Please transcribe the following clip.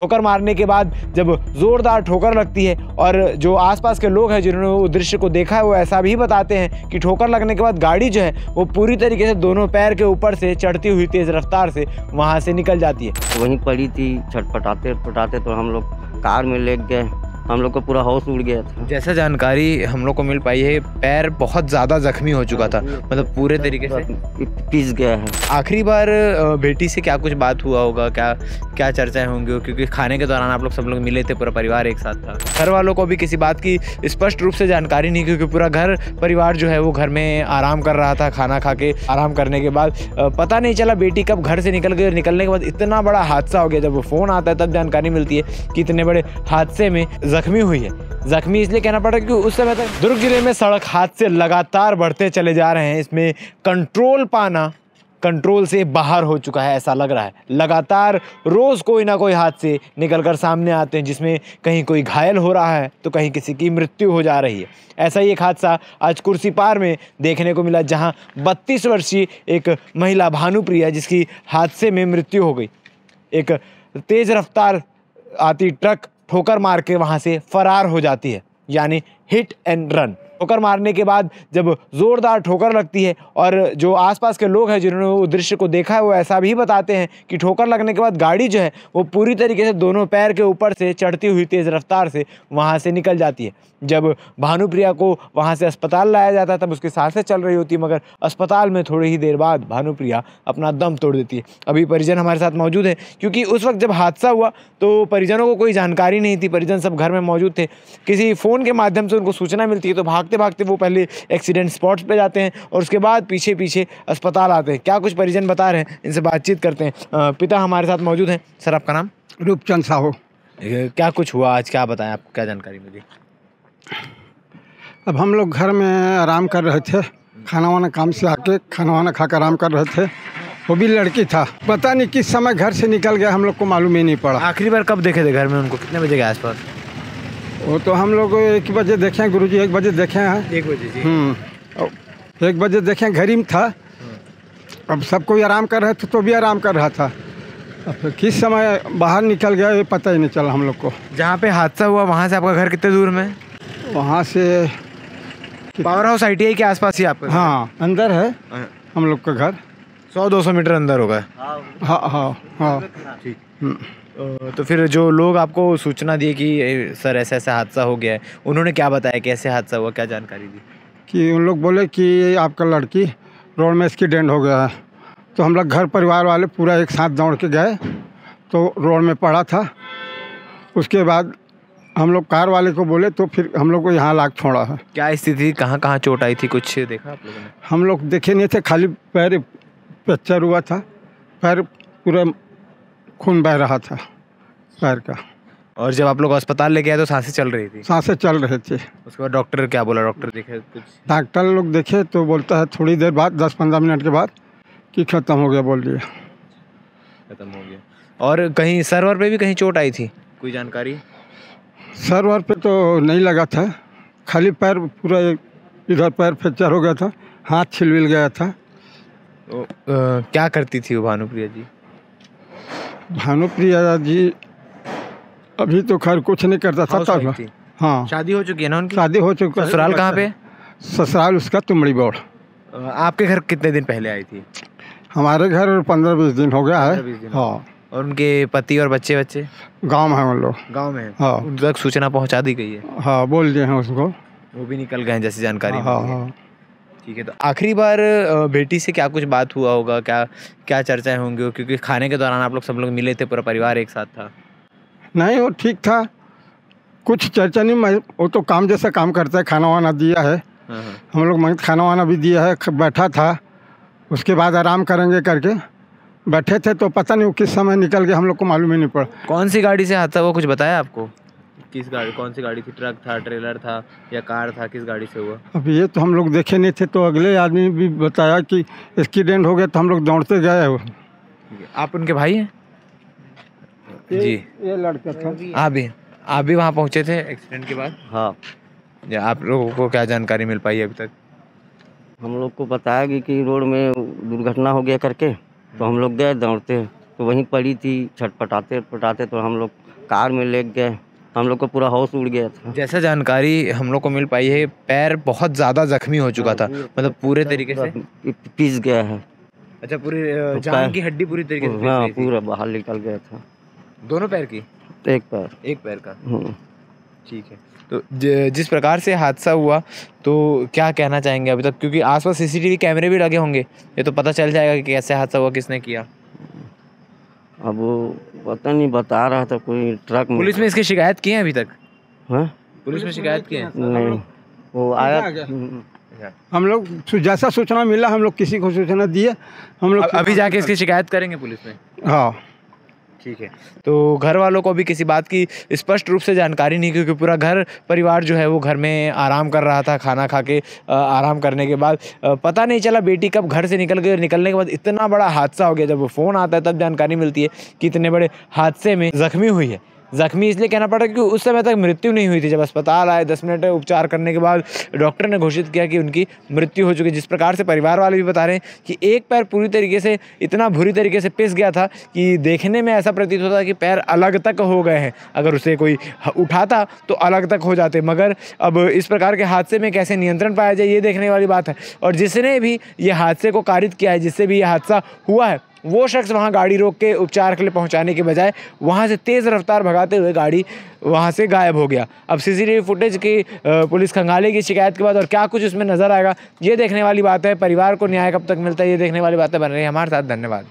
ठोकर मारने के बाद जब जोरदार ठोकर लगती है और जो आसपास के लोग हैं जिन्होंने वो दृश्य को देखा है वो ऐसा भी बताते हैं कि ठोकर लगने के बाद गाड़ी जो है वो पूरी तरीके से दोनों पैर के ऊपर से चढ़ती हुई तेज रफ्तार से वहां से निकल जाती है। वहीं पड़ी थी, छटपटाते पटाते तो हम लोग कार में लेट गए, हम लोग का पूरा होश उड़ गया था। जैसा जानकारी हम लोग को मिल पाई है पैर बहुत ज़्यादा जख्मी हो चुका था, मतलब पूरे तरीके से पिस गया है। आखिरी बार बेटी से क्या कुछ बात हुआ होगा, क्या चर्चाएं होंगी, क्योंकि खाने के दौरान आप लोग सब लोग मिले थे, पूरा परिवार एक साथ था। घर वालों को भी किसी बात की स्पष्ट रूप से जानकारी नहीं, क्योंकि पूरा घर परिवार जो है वो घर में आराम कर रहा था। खाना खा के आराम करने के बाद पता नहीं चला बेटी कब घर से निकल गई और निकलने के बाद इतना बड़ा हादसा हो गया। जब वो फ़ोन आता है तब जानकारी मिलती है कि इतने बड़े हादसे में जख्मी हुई है। जख्मी इसलिए कहना पड़ा क्योंकि उस समय तक दुर्ग जिले में सड़क हादसे लगातार बढ़ते चले जा रहे हैं। इसमें कंट्रोल पाना कंट्रोल से बाहर हो चुका है, ऐसा लग रहा है। लगातार रोज़ कोई ना कोई हादसे निकल कर सामने आते हैं जिसमें कहीं कोई घायल हो रहा है तो कहीं किसी की मृत्यु हो जा रही है। ऐसा ही एक हादसा आज कुर्सीपार में देखने को मिला, जहां 32 वर्षीय एक महिला भानुप्रिया जिसकी हादसे में मृत्यु हो गई। एक तेज़ रफ्तार आती ट्रक ठोकर मार के वहाँ से फरार हो जाती है, यानी हिट एंड रन। ठोकर मारने के बाद जब जोरदार ठोकर लगती है और जो आसपास के लोग हैं जिन्होंने वो दृश्य को देखा है वो ऐसा भी बताते हैं कि ठोकर लगने के बाद गाड़ी जो है वो पूरी तरीके से दोनों पैर के ऊपर से चढ़ती हुई तेज़ रफ्तार से वहाँ से निकल जाती है। जब भानुप्रिया को वहाँ से अस्पताल लाया जाता है तब उसकी सांसें चल रही होती है, मगर अस्पताल में थोड़ी ही देर बाद भानुप्रिया अपना दम तोड़ देती है। अभी परिजन हमारे साथ मौजूद है, क्योंकि उस वक्त जब हादसा हुआ तो परिजनों को कोई जानकारी नहीं थी। परिजन सब घर में मौजूद थे। किसी फ़ोन के माध्यम से उनको सूचना मिलती है तो भागते भागते वो पहले एक्सीडेंट स्पॉट्स पे जाते हैं और उसके बाद पीछे पीछे अस्पताल आते हैं। क्या कुछ परिजन बता रहे हैं, इनसे बातचीत करते हैं। पिता हमारे साथ मौजूद हैं। सर, आपका नाम? रूपचंद साहू। क्या कुछ हुआ आज, क्या बताएं, आपको क्या जानकारी मिली? अब हम लोग घर में आराम कर रहे थे, खाना वाना काम से आके खाना वाना खा कर आराम कर रहे थे। वो भी लड़की था, पता नहीं किस समय घर से निकल गया, हम लोग को मालूम ही नहीं पड़ा। आखिरी बार कब देखे थे घर में उनको, कितने बजे के आसपास? वो तो हम लोग 1 बजे देखे हैं, गुरुजी 1 बजे देखे हैं। 1 बजे जी। 1 बजे देखे, घर ही में था। अब सब कोई आराम कर रहे थे तो भी आराम कर रहा था। अब फिर किस समय बाहर निकल गया ये पता ही नहीं चला हम लोग को। जहाँ पे हादसा हुआ वहाँ से आपका घर कितने दूर में? वहाँ से पावर हाउस ITI के आसपास ही आपका? हाँ, अंदर है हम लोग का घर। 100-200 मीटर अंदर होगा। हाँ हाँ हाँ। ठीक। तो फिर जो लोग आपको सूचना दिए कि सर ऐसा ऐसा हादसा हो गया है, उन्होंने क्या बताया, कैसे हादसा हुआ, क्या जानकारी दी? कि उन लोग बोले कि आपका लड़की रोड में एक्सीडेंट हो गया है। तो हम लोग घर परिवार वाले पूरा एक साथ दौड़ के गए तो रोड में पड़ा था। उसके बाद हम लोग कार वाले को बोले तो फिर हम लोग को यहाँ लाके छोड़ा है। क्या स्थिति, कहाँ कहाँ चोट आई थी, कुछ देखा आप लोगों ने? हम लोग देखे नहीं थे, खाली पैर फ्रैक्चर हुआ था, पैर पूरा खून बह रहा था पैर का। और जब आप लोग अस्पताल लेके आए तो सांसें चल रही थी? सांसें चल रहे थे। उसके बाद डॉक्टर क्या बोला? डॉक्टर देखे कुछ? डॉक्टर लोग देखे तो बोलता है थोड़ी देर बाद 10-15 मिनट के बाद कि ख़त्म हो गया, बोल दिया ख़त्म हो गया। और कहीं सर्वर पे भी कहीं चोट आई थी, कोई जानकारी? सर्वर पे तो नहीं लगा था, खाली पैर पूरा इधर पैर फ्रैक्चर हो गया था, हाथ छिलविल गया था। तो क्या करती थी वो भानुप्रिया जी? भानुप्रिया जी अभी तो खैर कुछ नहीं करता था तब। हाँ, शादी हो चुकी है ना उनकी? शादी हो चुकी है। ससुराल कहाँ पे? ससुराल उसका तुमड़ी बोड़। आपके घर कितने दिन पहले आई थी? हमारे घर 15-20 दिन हो गया है। हाँ। और उनके पति और बच्चे गांव में हैं उन लोग? गांव में हैं। हाँ। उन तक सूचना पहुंचा दी गई है? हाँ, बोल दिए हैं उसको, वो भी निकल गए हैं जैसी जानकारी? हाँ हाँ। ठीक है। तो आखिरी बार बेटी से क्या कुछ बात हुआ होगा, क्या चर्चाएं होंगी, क्योंकि खाने के दौरान आप लोग सब लोग मिले थे, पूरा परिवार एक साथ था? नहीं, वो ठीक था, कुछ चर्चा नहीं। मैं वो तो काम जैसा काम करता है, खाना वाना दिया है हम लोग, मैं खाना वाना भी दिया है। बैठा था, उसके बाद आराम करेंगे करके बैठे थे तो पता नहीं वो किस समय निकल गया, हम लोग को मालूम ही नहीं पड़ा। कौन सी गाड़ी से हादसा हुआ, कुछ बताया आपको? किस गाड़ी, कौन सी गाड़ी थी? ट्रक था, ट्रेलर था या कार था, किस गाड़ी से हुआ? अब ये तो हम लोग देखे नहीं थे, तो अगले आदमी भी बताया कि एक्सीडेंट हो गया तो हम लोग दौड़ते गए। आप उनके भाई हैं? जी, ये लड़का था। आप भी वहाँ पहुँचे थे एक्सीडेंट के बाद? हाँ। आप लोगों को क्या जानकारी मिल पाई अभी तक? हम लोग को बताया कि रोड में दुर्घटना हो गया करके, तो हम लोग गए दौड़ते तो वहीं पड़ी थी, छटपटाते पटाते तो हम लोग कार में लेट गए, हम लोग को पूरा होश उड़ गया था। जैसा जानकारी हम लोग को मिल पाई है, पैर बहुत ज़्यादा जख्मी हो चुका था, मतलब पूरे तरीके से पिस गया है। अच्छा, पूरी जान की हड्डी पूरी तरीके से हाँ, पूरा बाहर निकल गया था। दोनों पैर की? एक पैर का। ठीक है। तो जिस प्रकार से हादसा हुआ, तो क्या कहना चाहेंगे अभी तक, क्योंकि आसपास सीसीटीवी कैमरे भी लगे होंगे, ये तो पता चल जाएगा कि कैसे हादसा हुआ, किसने किया। अब वो पता नहीं, बता रहा था कोई ट्रक में। पुलिस में इसकी शिकायत की है अभी तक? हाँ, पुलिस में शिकायत की है? नहीं, वो आया। हम लोग जैसा सूचना मिला हम लोग किसी को सूचना दिए, हम लोग अभी जाके इसकी शिकायत करेंगे पुलिस में? हाँ, ठीक है। तो घर वालों को भी किसी बात की स्पष्ट रूप से जानकारी नहीं, क्योंकि पूरा घर परिवार जो है वो घर में आराम कर रहा था। खाना खा के आराम करने के बाद पता नहीं चला बेटी कब घर से निकल गई, और निकलने के बाद इतना बड़ा हादसा हो गया। जब वो फ़ोन आता है तब जानकारी मिलती है कि इतने बड़े हादसे में ज़ख्मी हुई है। ज़ख्मी इसलिए कहना पड़ा क्योंकि उस समय तक मृत्यु नहीं हुई थी। जब अस्पताल आए 10 मिनट उपचार करने के बाद डॉक्टर ने घोषित किया कि उनकी मृत्यु हो चुकी है। जिस प्रकार से परिवार वाले भी बता रहे हैं कि एक पैर पूरी तरीके से इतना बुरी तरीके से पिस गया था कि देखने में ऐसा प्रतीत होता कि पैर अलग तक हो गए हैं। अगर उसे कोई उठाता तो अलग तक हो जाते, मगर अब इस प्रकार के हादसे में कैसे नियंत्रण पाया जाए, ये देखने वाली बात है। और जिसने भी ये हादसे को कारित किया है, जिससे भी ये हादसा हुआ है, वो शख्स वहाँ गाड़ी रोक के उपचार के लिए पहुँचाने के बजाय वहाँ से तेज़ रफ्तार भगाते हुए गाड़ी वहाँ से गायब हो गया। अब सीसीटीवी फुटेज की पुलिस खंगालेगी शिकायत के बाद, और क्या कुछ उसमें नज़र आएगा, ये देखने वाली बात है। परिवार को न्याय कब तक मिलता है, ये देखने वाली बातें बन रही है। हमारे साथ धन्यवाद।